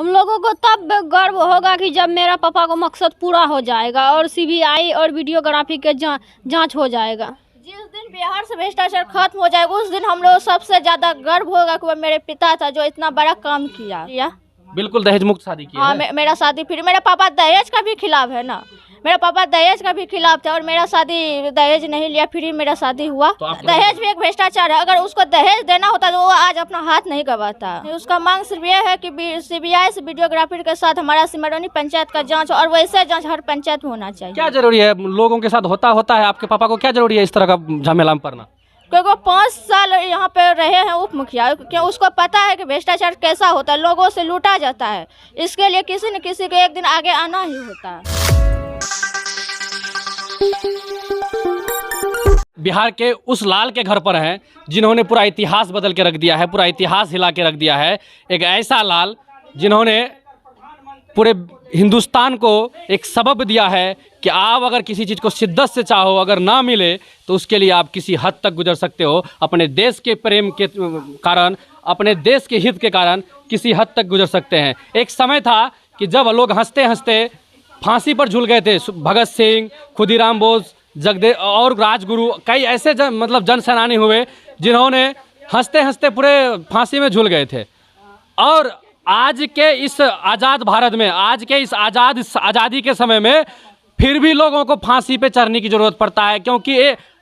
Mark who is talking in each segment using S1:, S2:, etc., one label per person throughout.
S1: हम लोगों को तब गर्व होगा कि जब मेरा पापा को मकसद पूरा हो जाएगा और सीबीआई और वीडियोग्राफी के जांच हो जाएगा। जिस दिन बिहार से भ्रष्टाचार खत्म हो जाएगा उस दिन हम लोग सबसे ज्यादा गर्व होगा कि वो मेरे पिता था जो इतना बड़ा काम किया।
S2: बिल्कुल दहेज मुक्त शादी की
S1: हाँ, मेरा शादी फिर मेरा पापा दहेज का भी खिलाफ है ना, मेरा पापा दहेज का भी खिलाफ था और मेरा शादी दहेज नहीं लिया, फिर मेरा शादी हुआ।
S2: तो
S1: दहेज भी एक भ्रष्टाचार है, अगर उसको दहेज देना होता तो वो आज अपना हाथ नहीं गवाता। उसका मांग सिर्फ ये है कि सीबीआई से वीडियोग्राफी के साथ हमारा सिमरौनी पंचायत का जांच और वैसे जांच हर पंचायत में होना चाहिए।
S2: क्या जरूरी है लोगों के साथ होता है, आपके पापा को क्या जरूरी है इस तरह का झमेला में पड़ना?
S1: क्योंकि वो 5 साल यहाँ पे रहे हैं उप मुखिया, क्योंकि उसको पता है कि भ्रष्टाचार कैसा होता है, लोगों से लूटा जाता है। इसके लिए किसी न किसी को एक दिन आगे आना ही होता है।
S2: बिहार के उस लाल के घर पर हैं जिन्होंने पूरा इतिहास बदल के रख दिया है, पूरा इतिहास हिला के रख दिया है। एक ऐसा लाल जिन्होंने पूरे हिंदुस्तान को एक सबब दिया है कि आप अगर किसी चीज़ को शिद्दत से चाहो, अगर ना मिले तो उसके लिए आप किसी हद तक गुजर सकते हो। अपने देश के प्रेम के कारण, अपने देश के हित के कारण किसी हद तक गुजर सकते हैं। एक समय था कि जब लोग हंसते हंसते फांसी पर झूल गए थे। भगत सिंह, खुदीराम बोस, जगदेव और राजगुरु, कई ऐसे जन सेनानी हुए जिन्होंने हंसते हंसते पूरे फांसी में झूल गए थे। और आज के इस आज़ाद भारत में, आज के इस आज़ादी के समय में फिर भी लोगों को फांसी पे चढ़ने की ज़रूरत पड़ता है, क्योंकि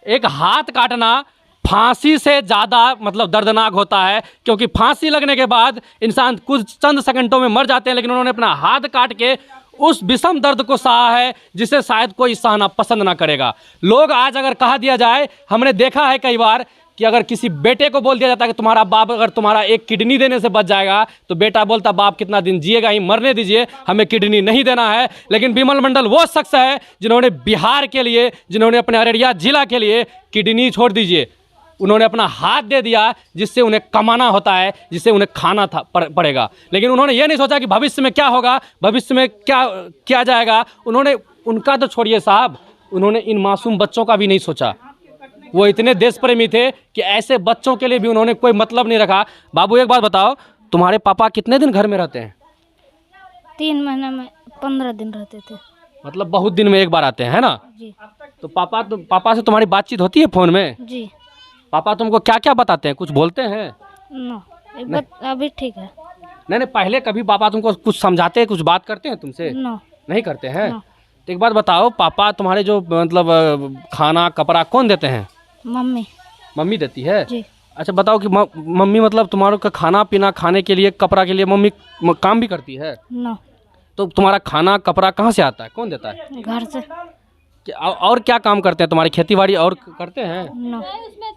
S2: एक हाथ काटना फांसी से ज़्यादा दर्दनाक होता है। क्योंकि फांसी लगने के बाद इंसान कुछ चंद सेकंडों में मर जाते हैं, लेकिन उन्होंने अपना हाथ काट के उस विषम दर्द को सहा है जिसे शायद कोई सहना पसंद ना करेगा। लोग आज अगर कहा दिया जाए, हमने देखा है कई बार कि अगर किसी बेटे को बोल दिया जाता है कि तुम्हारा बाप अगर तुम्हारा एक किडनी देने से बच जाएगा, तो बेटा बोलता बाप कितना दिन जिएगा ही, मरने दीजिए, हमें किडनी नहीं देना है। लेकिन विमल मंडल वो शख्स है जिन्होंने बिहार के लिए, जिन्होंने अपने अररिया जिला के लिए किडनी छोड़ दीजिए, उन्होंने अपना हाथ दे दिया जिससे उन्हें कमाना होता है, जिससे उन्हें खाना पड़ेगा। लेकिन उन्होंने ये नहीं सोचा कि भविष्य में क्या होगा, भविष्य में क्या किया जाएगा। उनका तो छोड़िए साहब, उन्होंने इन मासूम बच्चों का भी नहीं सोचा। वो इतने देश प्रेमी थे कि ऐसे बच्चों के लिए भी उन्होंने कोई मतलब नहीं रखा। बाबू एक बात बताओ, तुम्हारे पापा कितने दिन घर में रहते हैं?
S1: 3 महीने में 15 दिन रहते थे।
S2: मतलब बहुत दिन में एक बार आते हैं, है ना
S1: जी।
S2: तो पापा से तुम्हारी बातचीत होती है फ़ोन में?
S1: जी।
S2: पापा तुमको क्या क्या बताते हैं, कुछ बोलते हैं?
S1: नो, अभी ठीक है।
S2: नहीं, पहले कभी पापा तुमको कुछ समझाते हैं, कुछ बात करते हैं तुमसे?
S1: नो,
S2: नहीं करते हैं। तो एक बात बताओ, पापा तुम्हारे जो खाना कपड़ा कौन देते हैं? मम्मी देती है।
S1: जी।
S2: अच्छा बताओ कि मम्मी तुम्हारे का खाना पीना, खाने के लिए, कपड़ा के लिए मम्मी काम भी करती है?
S1: नो।
S2: तो तुम्हारा खाना कपड़ा कहाँ से आता है, कौन देता है?
S1: घर से।
S2: और क्या काम करते हैं, तुम्हारी खेती बाड़ी और करते हैं?
S1: नो। उसमें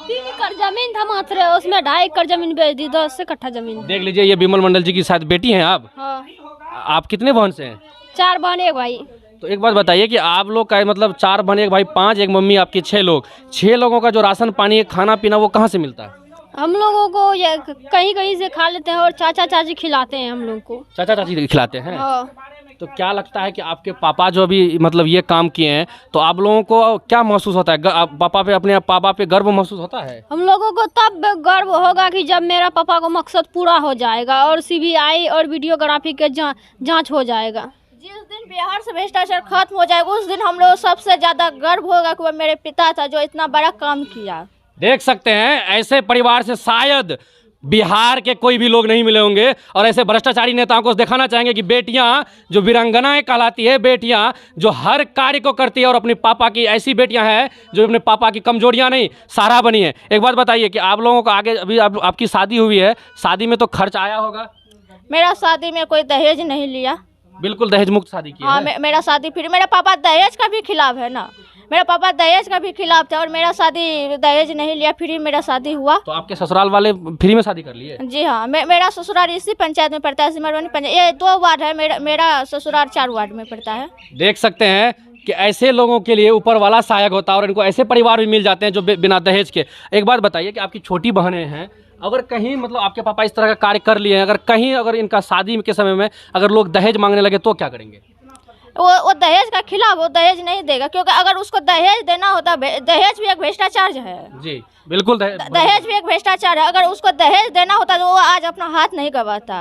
S1: 3 एकड़ जमीन था मात्र, उसमें 2.5 एकड़ जमीन बेच दी, 10 कट्ठा जमीन।
S2: देख लीजिए, ये विमल मंडल जी की शायद बेटी हैं आप।
S1: हाँ।
S2: आप कितने बहन से हैं?
S1: 4 बहन 1 भाई।
S2: तो एक बात बताइए कि आप लोग का 4 बहन 1 भाई 5, एक मम्मी आपकी, 6 लोग, 6 लोगों का जो राशन पानी खाना पीना वो कहाँ से मिलता है?
S1: हम लोगों को ये कहीं से खा लेते हैं और चाचा चाची खिलाते हैं हम लोग को।
S2: चाचा चाची खिलाते हैं?
S1: हाँ।
S2: तो क्या लगता है कि आपके पापा जो अभी ये काम किए हैं, तो आप लोगों को क्या महसूस होता है? अपने पापा पे गर्व महसूस होता है?
S1: हम लोगों को तब गर्व होगा कि जब मेरा पापा को मकसद पूरा हो जाएगा और सीबीआई और वीडियोग्राफी के जांच हो जाएगा। जिस दिन बिहार से भ्रष्टाचार खत्म हो जाएगा उस दिन हम लोग सबसे ज्यादा गर्व होगा कि वो मेरे पिता था जो इतना बड़ा काम किया।
S2: देख सकते हैं, ऐसे परिवार से शायद बिहार के कोई भी लोग नहीं मिले होंगे। और ऐसे भ्रष्टाचारी नेताओं को दिखाना चाहेंगे कि बेटियां जो वीरांगनाएं कहलाती है, बेटियां जो हर कार्य को करती है, और अपने पापा की ऐसी बेटियां हैं जो अपने पापा की कमजोरियां नहीं सहारा बनी है। एक बात बताइए कि आप लोगों को आगे अभी आपकी शादी हुई है, शादी में तो खर्च आया होगा?
S1: मेरा शादी में कोई दहेज नहीं लिया।
S2: बिल्कुल दहेज मुक्त शादी की
S1: हाँ,
S2: है।
S1: मेरा शादी फिर मेरा पापा दहेज का भी खिलाफ है ना, मेरा पापा दहेज का भी खिलाफ था और मेरा शादी दहेज नहीं लिया, फिर मेरा शादी हुआ।
S2: तो आपके ससुराल वाले फ्री में शादी कर लिए?
S1: जी हाँ, मेरा ससुराल इसी पंचायत में पड़ता है, सिमरौनी पंचायत। ये 2 वार्ड है, मेरा ससुराल 4 वार्ड में पड़ता है।
S2: देख सकते हैं कि ऐसे लोगों के लिए ऊपर वाला सहायक होता है और इनको ऐसे परिवार भी मिल जाते हैं जो बिना दहेज के। एक बात बताइए कि आपकी छोटी बहनें हैं, अगर कहीं आपके पापा इस तरह का कार्य कर लिए हैं, अगर इनका शादी के समय में अगर लोग दहेज मांगने लगे तो क्या करेंगे?
S1: वो दहेज का खिलाफ, वो दहेज नहीं देगा, क्योंकि अगर उसको दहेज देना होता, दहेज भी एक भ्रष्टाचार है।
S2: जी बिल्कुल,
S1: दहेज भी एक भ्रष्टाचार है। अगर उसको दहेज देना होता तो वो आज अपना हाथ नहीं गवाता।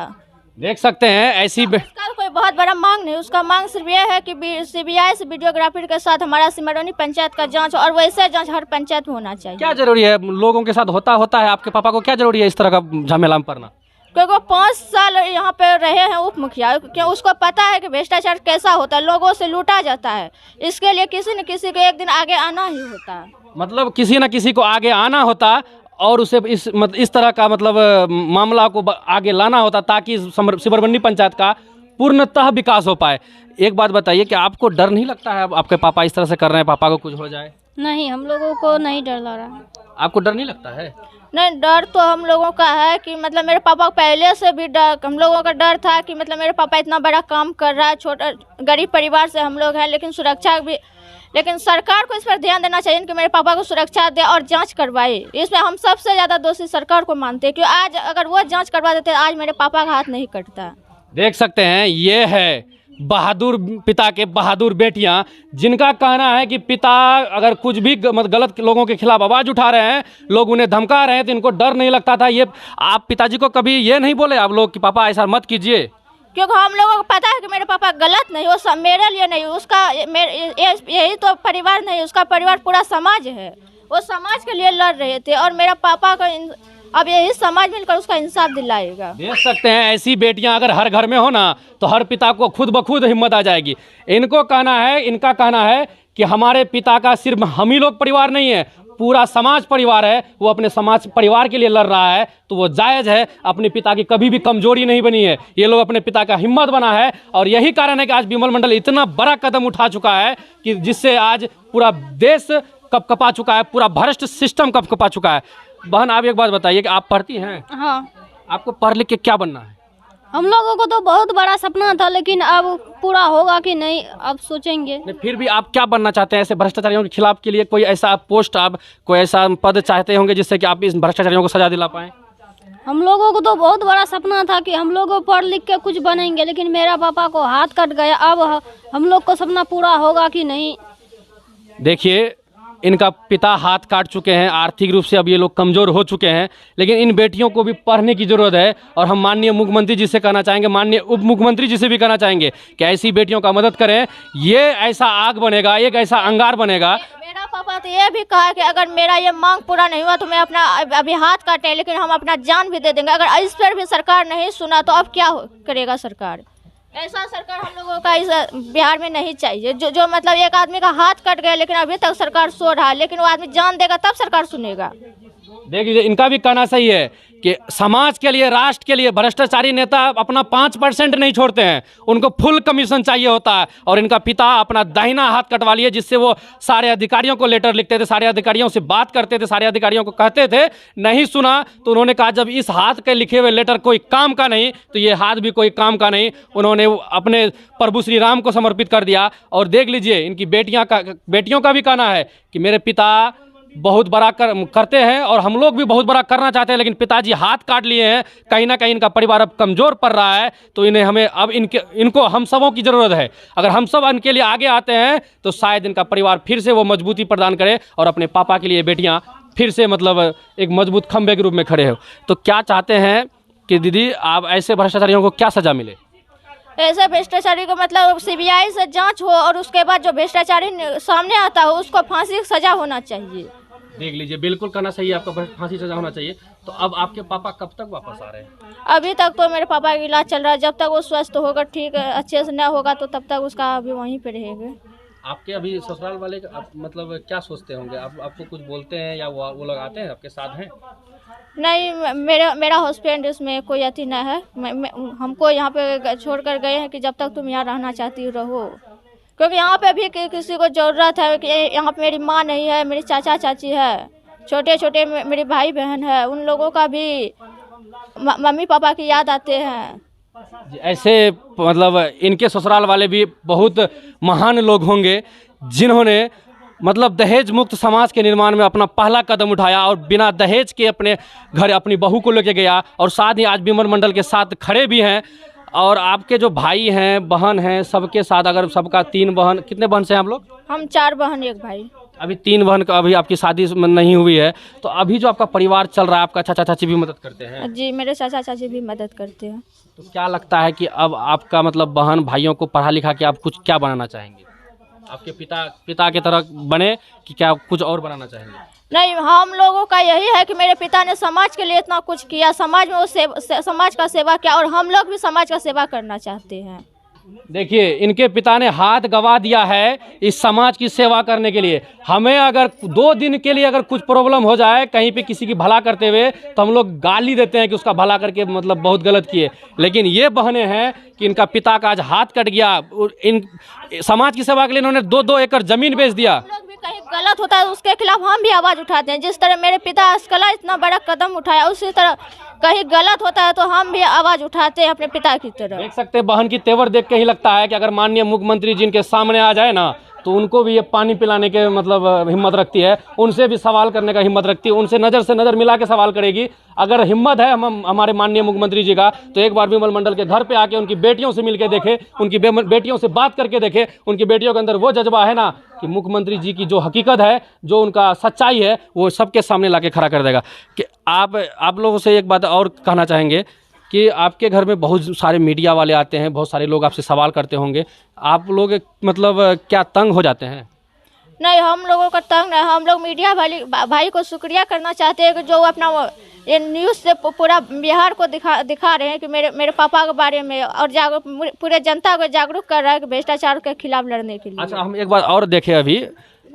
S2: देख सकते हैं ऐसी
S1: उसका कोई बहुत बड़ा मांग नहीं, उसका मांग सिर्फ ये है कि सीबीआई से वीडियोग्राफी के साथ हमारा सिमरौनी पंचायत का जांच, और वैसे जांच हर पंचायत में होना चाहिए।
S2: क्या जरूरी है लोगों के साथ होता है, आपके पापा को क्या जरूरी है इस तरह का झमेला में पड़ना?
S1: क्योंकि वो 5 साल यहाँ पे रहे हैं उप मुखिया, क्यों उसको पता है कि भ्रष्टाचार कैसा होता है, लोगों से लूटा जाता है। इसके लिए किसी न किसी को एक दिन आगे आना ही होता है।
S2: मतलब किसी न किसी को आगे आना होता और उसे इस तरह का मतलब मामला को आगे लाना होता ताकि सिमरौनी पंचायत का पूर्णतः विकास हो पाए। एक बात बताइए कि आपको डर नहीं लगता है आपके पापा इस तरह से कर रहे हैं, पापा को कुछ हो जाए?
S1: नहीं, हम लोगों को नहीं डर लग रहा है।
S2: आपको डर नहीं लगता है?
S1: नहीं, डर तो हम लोगों का है कि मतलब मेरे पापा को पहले से भी डर, हम लोगों का डर था कि मतलब मेरे पापा इतना बड़ा काम कर रहा है, छोटा गरीब परिवार से हम लोग हैं, लेकिन सुरक्षा भी, लेकिन सरकार को इस पर ध्यान देना चाहिए कि मेरे पापा को सुरक्षा दे और जांच करवाए। इसमें हम सबसे ज़्यादा दोषी सरकार को मानते हैं, क्योंकि आज अगर वो जांच करवा देते आज मेरे पापा का हाथ नहीं कटता।
S2: देख सकते हैं ये है बहादुर पिता के बहादुर बेटियां, जिनका कहना है कि पिता अगर कुछ भी गलत लोगों के खिलाफ आवाज़ उठा रहे हैं, लोग उन्हें धमका रहे हैं, तो इनको डर नहीं लगता था। ये आप पिताजी को कभी ये नहीं बोले आप लोग कि पापा ऐसा मत कीजिए?
S1: क्योंकि हम लोगों को पता है कि मेरे पापा गलत नहीं, वो सब मेरे लिए नहीं, उसका यही तो परिवार नहीं, उसका परिवार पूरा समाज है। वो समाज के लिए लड़ रहे थे और मेरा पापा का अब यही समाज मिलकर उसका इंसाफ दिलाएगा।
S2: देख सकते हैं ऐसी बेटियां अगर हर घर में हो ना तो हर पिता को खुद ब खुद हिम्मत आ जाएगी। इनका कहना है कि हमारे पिता का सिर्फ हम ही लोग परिवार नहीं है, पूरा समाज परिवार है। वो अपने समाज परिवार के लिए लड़ रहा है तो वो जायज़ है। अपने पिता की कभी भी कमजोरी नहीं बनी है, ये लोग अपने पिता का हिम्मत बना है। और यही कारण है कि आज विमल मंडल इतना बड़ा कदम उठा चुका है कि जिससे आज पूरा देश कपकपा चुका है, पूरा भ्रष्ट सिस्टम कपकपा चुका है। बहन आप एक बात बताइए कि आप पढ़ती हैं?
S1: हाँ।
S2: आपको पढ़ लिख के क्या बनना है?
S1: हम लोगों को तो बहुत बड़ा सपना था, लेकिन अब पूरा होगा कि नहीं अब सोचेंगे।
S2: नहीं, फिर भी आप क्या बनना चाहते हैं? ऐसे भ्रष्टाचारियों के खिलाफ के लिए कोई ऐसा पोस्ट, आप कोई ऐसा पद चाहते होंगे जिससे कि आप इस भ्रष्टाचारियों को सजा दिला पाएँ?
S1: हम लोगों को तो बहुत बड़ा सपना था कि हम लोग पढ़ लिख के कुछ बनेंगे, लेकिन मेरा पापा को हाथ कट गया। अब हम लोग को सपना पूरा होगा कि नहीं?
S2: देखिए इनका पिता हाथ काट चुके हैं, आर्थिक रूप से अब ये लोग कमज़ोर हो चुके हैं, लेकिन इन बेटियों को भी पढ़ने की ज़रूरत है। और हम माननीय मुख्यमंत्री जी से कहना चाहेंगे, माननीय उप मुख्यमंत्री जी से भी कहना चाहेंगे कि ऐसी बेटियों का मदद करें। ये ऐसा आग बनेगा, एक ऐसा अंगार बनेगा।
S1: मेरा पापा तो ये भी कहा कि अगर मेरा ये मांग पूरा नहीं हुआ तो मैं अपना अभी हाथ काटें, लेकिन हम अपना जान भी दे देंगे। अगर इस पर भी सरकार नहीं सुना तो अब क्या करेगा सरकार? ऐसा सरकार हम लोगों का इस बिहार में नहीं चाहिए। जो मतलब एक आदमी का हाथ कट गया लेकिन अभी तक सरकार सो रहा है, लेकिन वो आदमी जान देगा तब सरकार सुनेगा।
S2: देखिए इनका भी कहना सही है कि समाज के लिए, राष्ट्र के लिए भ्रष्टाचारी नेता अपना 5% नहीं छोड़ते हैं, उनको फुल कमीशन चाहिए होता है। और इनका पिता अपना दाहिना हाथ कटवा लिए, जिससे वो सारे अधिकारियों को लेटर लिखते थे, सारे अधिकारियों से बात करते थे, सारे अधिकारियों को कहते थे। नहीं सुना तो उन्होंने कहा जब इस हाथ के लिखे हुए लेटर कोई काम का नहीं तो ये हाथ भी कोई काम का नहीं। उन्होंने अपने प्रभु श्री राम को समर्पित कर दिया। और देख लीजिए इनकी बेटियों का भी कहना है कि मेरे पिता बहुत बड़ा करते हैं और हम लोग भी बहुत बड़ा करना चाहते हैं, लेकिन पिताजी हाथ काट लिए हैं। कहीं ना कहीं इनका परिवार अब कमज़ोर पड़ रहा है, तो हमें अब इनको हम सबों की ज़रूरत है। अगर हम सब इनके लिए आगे आते हैं तो शायद इनका परिवार फिर से वो मजबूती प्रदान करे और अपने पापा के लिए बेटियां फिर से मतलब एक मजबूत खंभे के रूप में खड़े हो। तो क्या चाहते हैं कि दीदी आप ऐसे भ्रष्टाचारियों को क्या सज़ा मिले?
S1: ऐसे भ्रष्टाचारी को मतलब सीबीआई से जांच हो और उसके बाद जो भ्रष्टाचारी सामने आता हो उसको फांसी की सजा होना चाहिए।
S2: देख लीजिए बिल्कुल कहना सही है, आपका फांसी सजा होना चाहिए। तो अब आपके पापा कब तक वापस आ रहे हैं?
S1: अभी तक तो मेरे पापा का इलाज चल रहा है, जब तक वो स्वस्थ होगा, ठीक अच्छे से न होगा तो तब तक उसका अभी वहीं पे रहेगा।
S2: आपके अभी ससुराल वाले मतलब क्या सोचते होंगे? आपको कुछ बोलते हैं या वो लोग आते हैं आपके साथ हैं?
S1: नहीं, मेरा हस्बैंड इसमें कोई अति न है। हमको यहाँ पे छोड़कर गए हैं कि जब तक तुम यहाँ रहना चाहती रहो, क्योंकि यहाँ पे भी किसी को ज़रूरत है कि यहाँ पे मेरी माँ नहीं है, मेरी चाचा चाची है, छोटे छोटे मेरे भाई बहन है, उन लोगों का भी मम्मी पापा की याद आते हैं।
S2: ऐसे मतलब इनके ससुराल वाले भी बहुत महान लोग होंगे जिन्होंने मतलब दहेज मुक्त समाज के निर्माण में अपना पहला कदम उठाया और बिना दहेज के अपने घर अपनी बहू को लेके गया। और साथ ही आज विमल मंडल के साथ खड़े भी हैं। और आपके जो भाई हैं, बहन हैं, सबके साथ अगर सबका 3 बहन, कितने बहन से हैं आप लोग?
S1: हम 4 बहन 1 भाई।
S2: अभी 3 बहन का, अभी आपकी शादी नहीं हुई है, तो अभी जो आपका परिवार चल रहा है, आपका चाचा चाची भी मदद करते हैं?
S1: जी, मेरे चाचा चाची भी मदद करते हैं।
S2: तो क्या लगता है कि अब आपका मतलब बहन भाइयों को पढ़ा लिखा के आप कुछ क्या बनाना चाहेंगे? आपके पिता की तरह बने कि क्या कुछ और बनाना चाहेंगे?
S1: नहीं, हम लोगों का यही है कि मेरे पिता ने समाज के लिए इतना कुछ किया, समाज में वो समाज का सेवा किया, और हम लोग भी समाज का सेवा करना चाहते हैं।
S2: देखिए, इनके पिता ने हाथ गंवा दिया है इस समाज की सेवा करने के लिए। हमें अगर 2 दिन के लिए अगर कुछ प्रॉब्लम हो जाए कहीं पे किसी की भला करते हुए, तो हम लोग गाली देते हैं कि उसका भला करके मतलब बहुत गलत किए। लेकिन ये बहनें हैं कि इनका पिता का आज हाथ कट गया, इन समाज की सेवा के लिए इन्होंने 2-2 एकड़ जमीन बेच दिया।
S1: हम लोग भी कहीं गलत होता है उसके खिलाफ हम भी आवाज़ उठाते हैं। जिस तरह मेरे पिता असकला इतना बड़ा कदम उठाया, उसी तरह कहीं गलत होता है तो हम भी आवाज़ उठाते हैं अपने पिता की तरह।
S2: देख सकते हैं बहन की तेवर देख के ही लगता है कि अगर माननीय मुख्यमंत्री जी इनके सामने आ जाए ना, तो उनको भी ये पानी पिलाने के मतलब हिम्मत रखती है, उनसे भी सवाल करने का हिम्मत रखती है, उनसे नज़र से नज़र मिला के सवाल करेगी। अगर हिम्मत है हमारे माननीय मुख्यमंत्री जी का, तो एक बार विमल मंडल के घर पे आके उनकी बेटियों से मिल के देखे, उनकी बेटियों से बात करके देखे। उनकी बेटियों के अंदर वो जज्बा है ना कि मुख्यमंत्री जी की जो हकीकत है, जो उनका सच्चाई है, वो सबके सामने ला के खड़ा कर देगा। कि आप लोगों से एक बात और कहना चाहेंगे कि आपके घर में बहुत सारे मीडिया वाले आते हैं, बहुत सारे लोग आपसे सवाल करते होंगे, आप लोग मतलब क्या तंग हो जाते हैं?
S1: नहीं, हम लोगों का तंग है। हम लोग मीडिया भाई को शुक्रिया करना चाहते हैं कि जो अपना ये न्यूज़ से पूरा बिहार को दिखा रहे हैं कि मेरे पापा के बारे में, और पूरे जनता को जागरूक कर रहा है कि भ्रष्टाचार के खिलाफ लड़ने के लिए।
S2: अच्छा, हम एक बार और देखें, अभी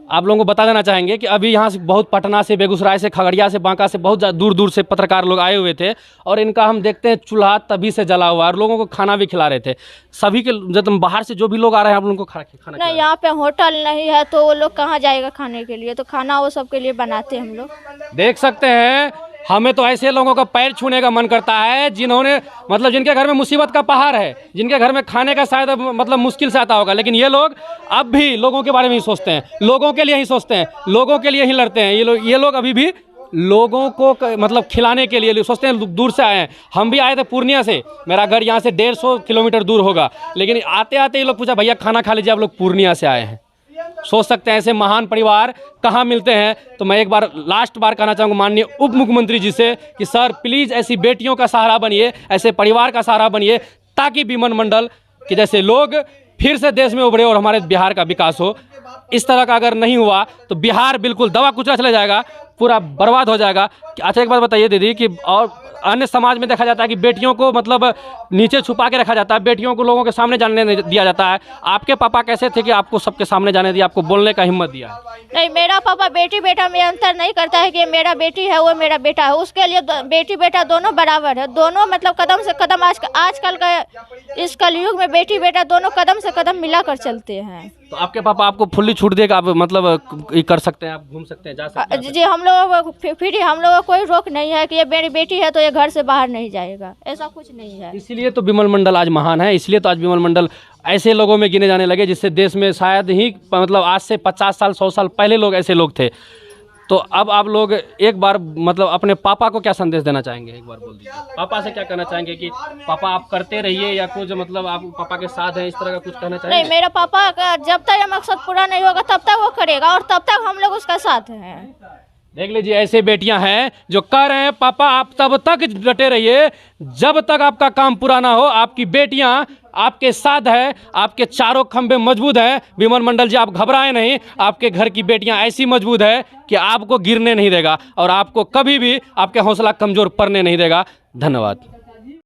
S2: आप लोगों को बता देना चाहेंगे कि अभी यहाँ से बहुत पटना से, बेगूसराय से, खगड़िया से, बांका से बहुत दूर दूर से पत्रकार लोग आए हुए थे, और इनका हम देखते हैं चूल्हा तभी से जला हुआ, और लोगों को खाना भी खिला रहे थे। सभी के जब बाहर से जो भी लोग आ रहे हैं, आप लोगों को खाना
S1: नहीं, यहाँ पे होटल नहीं है तो वो लोग कहाँ जाएगा खाने के लिए, तो खाना वो सबके लिए बनाते हैं हम लोग।
S2: देख सकते हैं, हमें तो ऐसे लोगों का पैर छूने का मन करता है जिन्होंने मतलब जिनके घर में मुसीबत का पहाड़ है, जिनके घर में खाने का शायद मतलब मुश्किल से आता होगा, लेकिन ये लोग अब भी लोगों के बारे में ही सोचते हैं, लोगों के लिए ही सोचते हैं, लोगों के लिए ही लड़ते हैं। ये लोग अभी भी लोगों को मतलब खिलाने के लिए सोचते हैं। दूर से आए हैं, हम भी आए थे पूर्णिया से, मेरा घर यहाँ से 150 किलोमीटर दूर होगा, लेकिन आते आते ये लोग पूछा भैया खाना खा लीजिए, आप लोग पूर्णिया से आए हैं। सोच सकते हैं ऐसे महान परिवार कहाँ मिलते हैं। तो मैं एक बार लास्ट बार कहना चाहूँगा माननीय उप मुख्यमंत्री जी से कि सर प्लीज़ ऐसी बेटियों का सहारा बनिए, ऐसे परिवार का सहारा बनिए, ताकि विमल मंडल के जैसे लोग फिर से देश में उभरे और हमारे बिहार का विकास हो। इस तरह का अगर नहीं हुआ तो बिहार बिल्कुल दवा कुचला चला जाएगा, पूरा बर्बाद हो जाएगा। अच्छा, एक बात बताइए दीदी कि और अन्य समाज में देखा जाता है कि बेटियों को मतलब नीचे छुपा के रखा जाता है, बेटियों को लोगों के सामने जाने नहीं दिया जाता है। आपके पापा कैसे थे कि आपको सबके सामने जाने दिया, आपको बोलने का हिम्मत दिया?
S1: नहीं, मेरा पापा बेटी बेटा में अंतर नहीं करता है कि ये मेरा बेटी है वो मेरा बेटा है, उसके लिए बेटी बेटा दोनों बराबर है। दोनों मतलब कदम से कदम, आजकल का इस कलयुग में बेटी बेटा दोनों कदम से कदम मिलाकर चलते हैं।
S2: तो आपके पापा आपको फुल्ली छूट देगा, आप मतलब ये कर सकते हैं, आप घूम सकते हैं, जा सकते हैं?
S1: जी, हम लोगों को फिर हम लोगों को कोई रोक नहीं है कि ये मेरी बेटी है तो ये घर से बाहर नहीं जाएगा, ऐसा कुछ नहीं है।
S2: इसीलिए तो विमल मंडल आज महान है, इसलिए तो आज विमल मंडल ऐसे लोगों में गिने जाने लगे जिससे देश में शायद ही मतलब आज से 50 साल 100 साल पहले लोग ऐसे लोग थे। तो अब आप लोग एक बार मतलब अपने पापा को क्या संदेश देना चाहेंगे, एक बार बोल दीजिए। पापा से क्या कहना चाहेंगे कि पापा आप करते रहिए, या कुछ मतलब आप पापा के साथ हैं, इस तरह का कुछ कहना चाहेंगे?
S1: नहीं, मेरा पापा का जब तक ये मकसद पूरा नहीं होगा तब तक वो करेगा, और तब तक हम लोग उसका साथ हैं।
S2: देख लीजिए, ऐसे बेटियां हैं जो कह रहे हैं पापा आप तब तक डटे रहिए जब तक आपका काम पूरा ना हो। आपकी बेटियां आपके साथ है, आपके चारों खंभे मजबूत हैं। विमल मंडल जी, आप घबराएं नहीं, आपके घर की बेटियां ऐसी मजबूत है कि आपको गिरने नहीं देगा और आपको कभी भी आपके हौसला कमजोर पड़ने नहीं देगा। धन्यवाद।